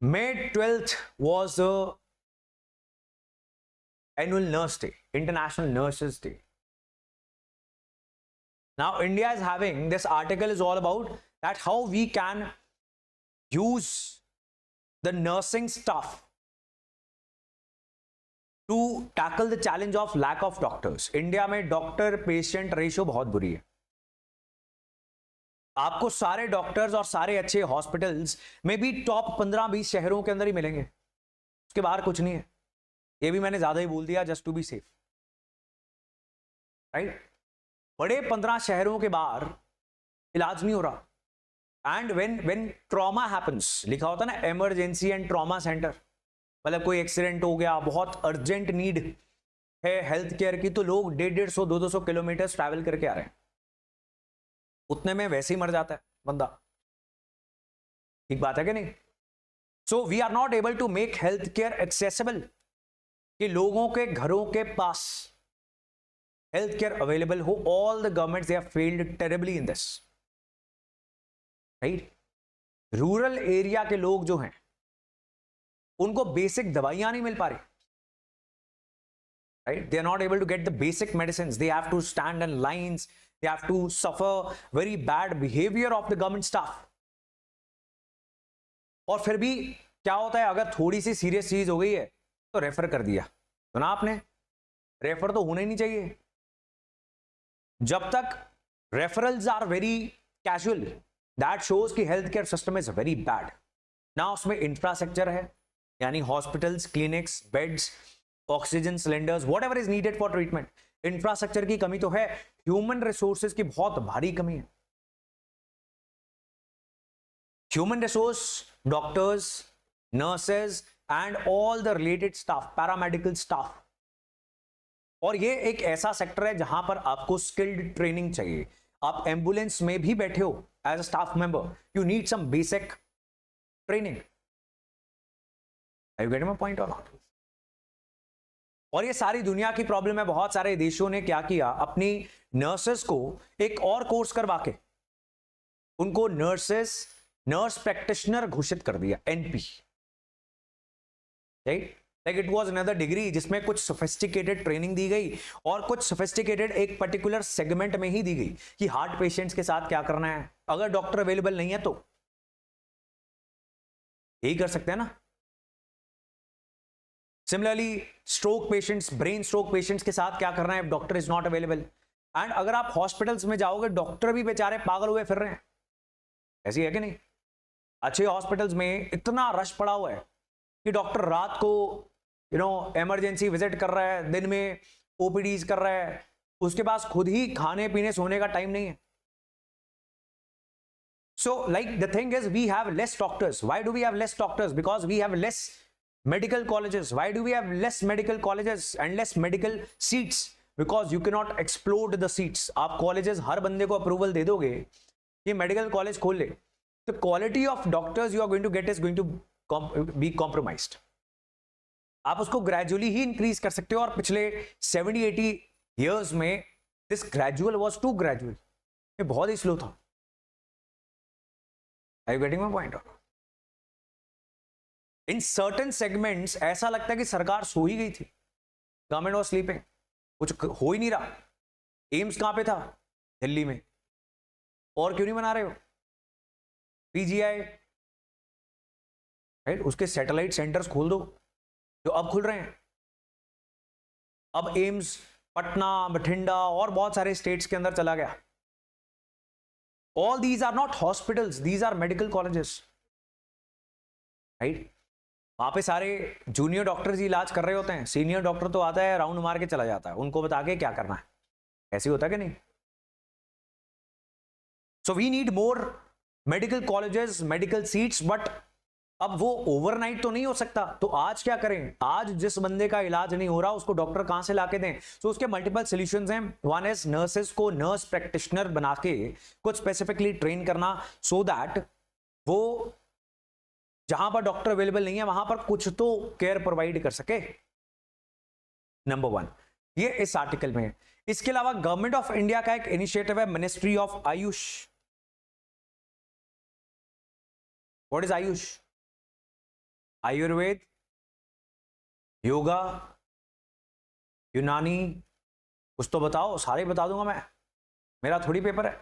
May 12th was the annual Nurse Day, International Nurses Day. Now, India is having this article is all about that how we can use the nursing staff to tackle the challenge of lack of doctors. India में doctor patient ratio बहुत बुरी है. आपको सारे doctors और सारे अच्छे hospitals में भी टॉप 15-20 शहरों के अंदर ही मिलेंगे, उसके बाहर कुछ नहीं है. ये भी मैंने ज्यादा ही बोल दिया just to be safe, right. बड़े 15 शहरों के बाहर इलाज नहीं हो रहा. एंड व्हेन ट्रॉमा हैपेंस, लिखा होता है ना इमरजेंसी एंड ट्रॉमा सेंटर, मतलब कोई एक्सीडेंट हो गया, बहुत अर्जेंट नीड है हेल्थ केयर की, तो लोग 150-200 किलोमीटर ट्रैवल करके आ रहे हैं. उतने में वैसे ही मर जाता है बंदा. ठीक बात है कि नहीं? So we are not able to make health care accessible, कि लोगों के घरों के पास हेल्थ केयर अवेलेबल हो. All the governments they have failed terribly in this, right. Rural area के लोग जो हैं उनको बेसिक दवाइयां नहीं मिल पा रही, right. They are not able to get the basic medicine. They have to stand in lines, they have to suffer very bad behaviour of the government staff. और फिर भी क्या होता है, अगर थोड़ी सी सीरियस चीज हो गई है तो रेफर कर दिया. तो ना आपने रेफर तो होना ही नहीं चाहिए. जब तक referrals are very casual, that shows कि health care system is very bad. ना उसमें इंफ्रास्ट्रक्चर है, यानी hospitals, clinics, beds, oxygen cylinders, whatever is needed for treatment. Infrastructure की कमी तो है, ह्यूमन रिसोर्सेज की बहुत भारी कमी है. Human resource, doctors, nurses and all the related staff, paramedical staff. और ये एक ऐसा सेक्टर है जहां पर आपको स्किल्ड ट्रेनिंग चाहिए. आप एम्बुलेंस में भी बैठे हो as a staff member, you need some basic training. Are you getting my point और नॉट? और ये सारी दुनिया की प्रॉब्लम है. बहुत सारे देशों ने क्या किया, अपनी नर्सेस को एक और कोर्स करवा के उनको नर्स प्रैक्टिशनर घोषित कर दिया, NP, right. Like it was another degree जिसमें कुछ सोफिस्टिकेटेड ट्रेनिंग दी गई और कुछ सोफिस्टिकेटेड एक पर्टिकुलर सेगमेंट में ही दी गई कि हार्ट पेशेंट्स के साथ क्या करना है. अगर डॉक्टर अवेलेबल नहीं है तो यही कर सकते हैं ना. Similarly stroke patients, brain stroke patients के साथ क्या करना है, doctor is not available. And अगर आप हॉस्पिटल्स में जाओगे, डॉक्टर भी बेचारे पागल हुए फिर रहे हैं. ऐसी है कि नहीं? अच्छे हॉस्पिटल्स में इतना रश पड़ा हुआ है कि डॉक्टर रात को इमरजेंसी विजिट कर रहा है, दिन में ओपीडीज कर रहा है, उसके पास खुद ही खाने पीने सोने का टाइम नहीं है. So like the thing is, we have less doctors. Why do we have less doctors? Because we have less medical colleges. Why do we have less medical colleges and less medical seats? Because you cannot explode the seats. आप colleges हर बंदे को approval दे दोगे कि medical college खोल ले, तो quality of doctors you are going to get is going to be compromised. आप उसको ग्रेजुअली ही इंक्रीज कर सकते हो. और पिछले 70-80 years में this gradual was too gradual. ये बहुत ही स्लो था. Are you getting my point? In certain segments ऐसा लगता है कि सरकार सो ही गई थी. गवर्नमेंट वाज स्लीपिंग, कुछ हो ही नहीं रहा. एम्स कहां पे था? दिल्ली में. और क्यों नहीं बना रहे हो? पीजीआई, राइट, उसके सैटेलाइट सेंटर्स खोल दो जो अब खुल रहे हैं. अब एम्स पटना, बठिंडा और बहुत सारे स्टेट्स के अंदर चला गया. All these are not hospitals, these are medical colleges, right? वहां पे सारे जूनियर डॉक्टर्स ही इलाज कर रहे होते हैं. सीनियर डॉक्टर तो आता है, राउंड मार के चला जाता है, उनको बता के क्या करना है. ऐसे होता है कि नहीं? So we need more medical colleges, medical seats, but अब वो ओवरनाइट तो नहीं हो सकता. तो आज क्या करें? आज जिस बंदे का इलाज नहीं हो रहा उसको डॉक्टर कहां से लाके दें? तो उसके मल्टीपल सॉल्यूशंस हैं. वन इज नर्सेस को नर्स प्रैक्टिशनर बना के कुछ स्पेसिफिकली ट्रेन करना, सो दैट वो जहां पर डॉक्टर अवेलेबल नहीं है वहां पर कुछ तो केयर प्रोवाइड कर सके. नंबर 1 ये इस आर्टिकल में है. इसके अलावा गवर्नमेंट ऑफ इंडिया का एक इनिशिएटिव है, ministry of Ayush. What is Ayush? Ayurveda, yoga, यूनानी, कुछ तो बताओ, सारे बता दूंगा मैं, मेरा थोड़ी पेपर है।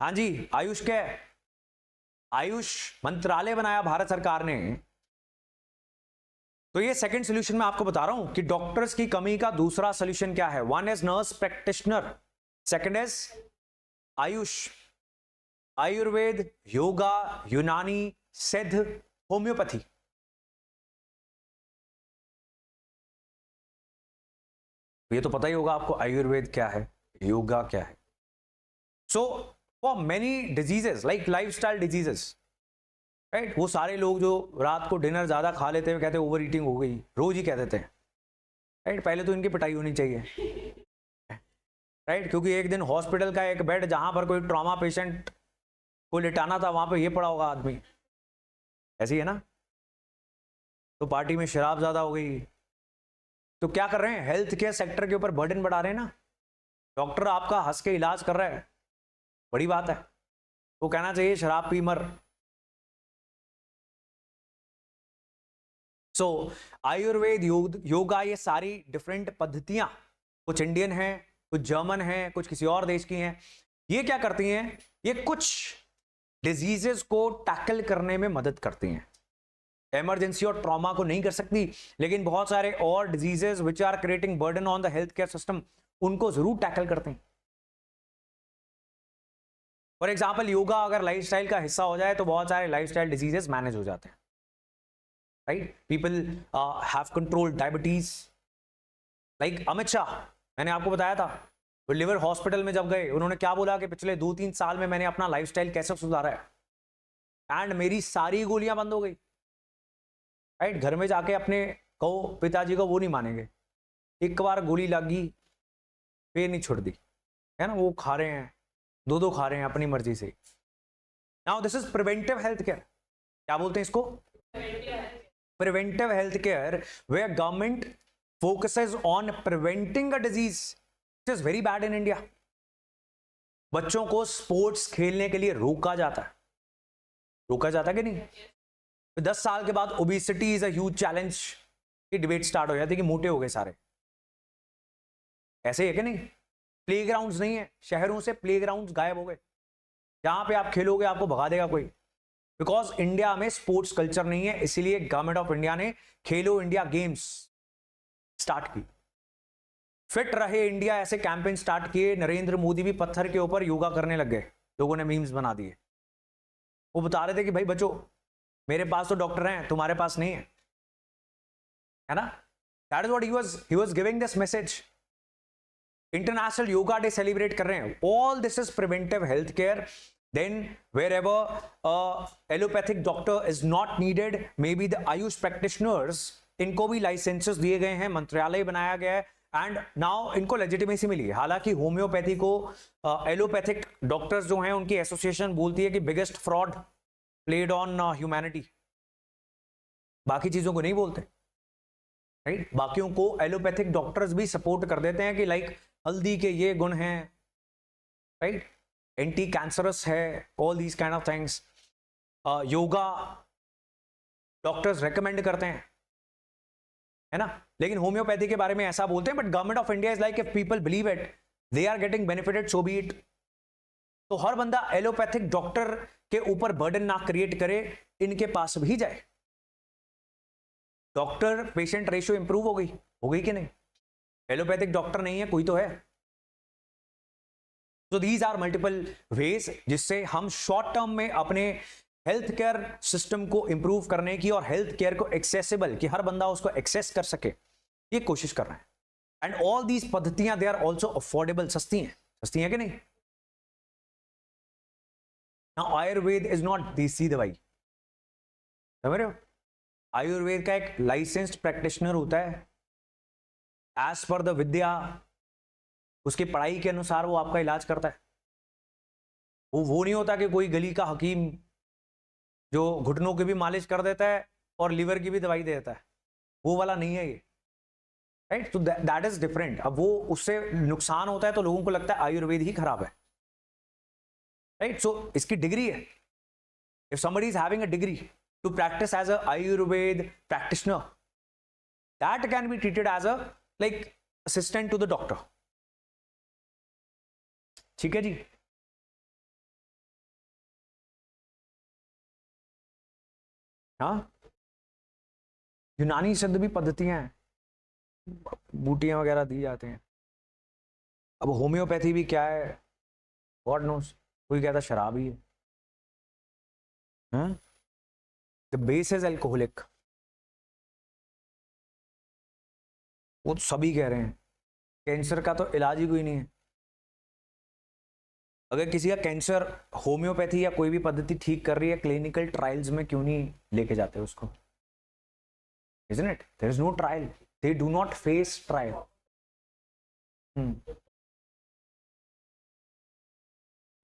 हाँ जी, आयुष क्या है? आयुष मंत्रालय बनाया भारत सरकार ने। तो ये सेकंड सोल्यूशन मैं आपको बता रहा हूं कि डॉक्टर्स की कमी का दूसरा सोल्यूशन क्या है। One is nurse practitioner, second is Ayush, Ayurveda, yoga, यूनानी, सिद्ध, होम्योपैथी। ये तो पता ही होगा आपको आयुर्वेद क्या है, योगा क्या है। So for many diseases like lifestyle diseases, right, वो सारे लोग जो रात को डिनर ज्यादा खा लेते हैं कहते हैं ओवर ईटिंग हो गई, रोज ही कह देते हैं, राइट। पहले तो इनकी पिटाई होनी चाहिए, राइट, क्योंकि एक दिन हॉस्पिटल का एक बेड जहां पर कोई ट्रॉमा पेशेंट को लिटाना था वहां पे ये पड़ा होगा आदमी, ऐसी है ना। तो पार्टी में शराब ज्यादा हो गई, तो क्या कर रहे हैं, हेल्थ केयर सेक्टर के ऊपर बर्डन बढ़ा रहे हैं ना। डॉक्टर आपका हंस के इलाज कर रहा है, बड़ी बात है, वो कहना चाहिए शराब पी मर। सो आयुर्वेद, योगा, ये सारी डिफरेंट पद्धतियां, कुछ इंडियन हैं, कुछ जर्मन हैं, कुछ किसी और देश की हैं। ये क्या करती हैं, ये कुछ डिजीजेस को टैकल करने में मदद करती हैं। इमरजेंसी और ट्रॉमा को नहीं कर सकती, लेकिन बहुत सारे और diseases which are creating burden on the health care system, उनको जरूर टैकल करते हैं। फॉर एग्जाम्पल, योगा अगर लाइफस्टाइल का हिस्सा हो जाए तो बहुत सारे लाइफस्टाइल डिजीजेस मैनेज हो जाते हैं, right. People have control diabetes, like Amit Shah, मैंने आपको बताया था, वो लिवर हॉस्पिटल में जब गए, उन्होंने क्या बोला कि पिछले 2-3 साल में मैंने अपना लाइफस्टाइल कैसे सुधारा है एंड मेरी सारी गोलियां बंद हो गई, राइट। घर में जाके अपने कहो पिताजी को, वो नहीं मानेंगे, एक बार गोली लगी फिर नहीं छोड़ दी, है ना, वो खा रहे हैं, 2 खा रहे हैं अपनी मर्जी से। Now this is preventive health care, क्या बोलते हैं इसको, preventive health care, where government focuses on preventing a disease it is very bad in India. बच्चों को स्पोर्ट्स खेलने के लिए रोका जाता है कि नहीं। 10 साल के बाद obesity is a huge challenge की डिबेट स्टार्ट हो जाती है कि मोटे हो गए सारे, ऐसे है कि नहीं। प्लेग्राउंड्स नहीं है, शहरों से प्लेग्राउंड्स गायब हो गए, जहां पे आप खेलोगे आपको भगा देगा कोई, बिकॉज इंडिया में स्पोर्ट्स कल्चर नहीं है। इसीलिए गवर्नमेंट ऑफ इंडिया ने खेलो इंडिया गेम्स स्टार्ट की, फिट रहे इंडिया ऐसे कैंपेन स्टार्ट किए। नरेंद्र मोदी भी पत्थर के ऊपर योगा करने लग गए, लोगों ने मीम्स बना दिए। वो बता रहे थे कि भाई बच्चों, मेरे पास तो डॉक्टर हैं, तुम्हारे पास नहीं है ना। That is what he was giving this message. International yoga day celebrate कर रहे हैं। All this is preventive health care. Then wherever allopathic doctor is not needed, maybe the AYUSH practitioners, इनको भी लाइसेंसेस दिए गए हैं, मंत्रालय बनाया गया है एंड नाउ इनको लेजिटिमेसी मिली है। हालांकि होम्योपैथी को एलोपैथिक डॉक्टर्स जो हैं उनकी एसोसिएशन बोलती है कि biggest fraud played on humanity, बाकी चीजों को नहीं बोलते, राइट। बाकियों को एलोपैथिक डॉक्टर्स भी सपोर्ट कर देते हैं कि लाइक हल्दी के ये गुण हैं, राइट, एंटी कैंसरस है, all these kind of things. Yoga doctors recommend करते हैं, है ना। लेकिन होम्योपैथी के बारे में ऐसा बोलते हैं, but government of India is like if people believe it they are getting benefited, so be it. तो हर बंदा एलोपैथिक डॉक्टर के ऊपर बर्डन ना क्रिएट करे, इनके पास भी जाए। डॉक्टर पेशेंट रेशियो इंप्रूव हो गई कि नहीं। एलोपैथिक डॉक्टर नहीं है, कोई तो है। तो दीज आर मल्टीपल वेज जिससे हम शॉर्ट टर्म में अपने हेल्थ केयर सिस्टम को इंप्रूव करने की और हेल्थ केयर को एक्सेसिबल, कि हर बंदा उसको एक्सेस कर सके, ये कोशिश कर रहे हैं। एंड ऑल दीज पद्धतियां दे आर ऑल्सो अफोर्डेबल, सस्ती हैं कि नहीं। नाउ आयुर्वेद इज नॉट देसी दवाई, समझ रहे हो। आयुर्वेद का एक लाइसेंस्ड प्रैक्टिशनर होता है, एज पर द विद्या, उसकी पढ़ाई के अनुसार वो आपका इलाज करता है। वो नहीं होता कि कोई गली का हकीम जो घुटनों की भी मालिश कर देता है और लीवर की भी दवाई दे देता है, वो वाला नहीं है ये, राइट। तो दैट इज डिफरेंट। अब वो उससे नुकसान होता है तो लोगों को लगता है आयुर्वेद ही खराब है, राइट। सो इसकी डिग्री है, if somebody is having a degree, to practice as a Ayurveda practitioner. That can be treated as a like assistant to the doctor. ठीक है जी. हाँ, यूनानी सिद्ध भी पद्धतियां हैं, बूटियां वगैरह दी जाते हैं. अब होम्योपैथी भी क्या है, गॉड नोस. कोई कहता शराब ही है. The base is alcoholic. वो तो सभी कह रहे हैं. कैंसर का तो इलाज ही कोई नहीं है. अगर किसी का कैंसर होम्योपैथी या कोई भी पद्धति ठीक कर रही है, क्लिनिकल ट्रायल्स में क्यों नहीं लेके जाते उसको? Isn't it? There is no trial. They do not face trial.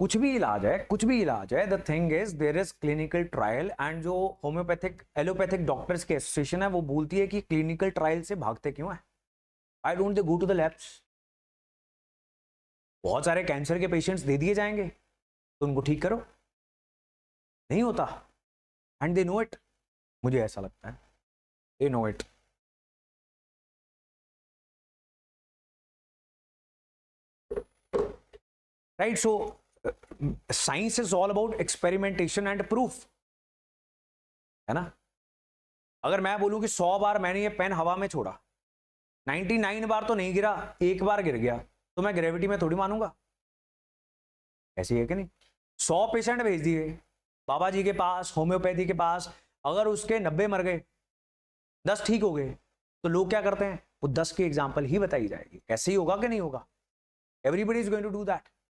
कुछ भी इलाज है, कुछ भी इलाज है. The thing is there is clinical trial. And जो होम्योपैथिक एलोपैथिक डॉक्टर्स की एसोसिएशन है वो बोलती है कि क्लिनिकल ट्रायल से भागते क्यों है? I don't they go to the labs? बहुत सारे कैंसर के पेशेंट्स दे दिए जाएंगे तो उनको ठीक करो. नहीं होता. And they know it. मुझे ऐसा लगता है they know it. Right. So science is all about experimentation and proof, है ना. अगर मैं बोलूं कि 100 बार मैंने ये पेन हवा में छोड़ा, 99 बार तो नहीं गिरा, एक बार गिर गया, तो मैं ग्रेविटी में थोड़ी मानूंगा. ऐसी है कि नहीं? 100 पेशेंट भेज दिए बाबा जी के पास, होम्योपैथी के पास. अगर उसके 90 मर गए, 10 ठीक हो गए, तो लोग क्या करते हैं? वो 10 की एग्जाम्पल ही बताई जाएगी. ऐसे ही होगा कि नहीं होगा? Everybody is going to do that.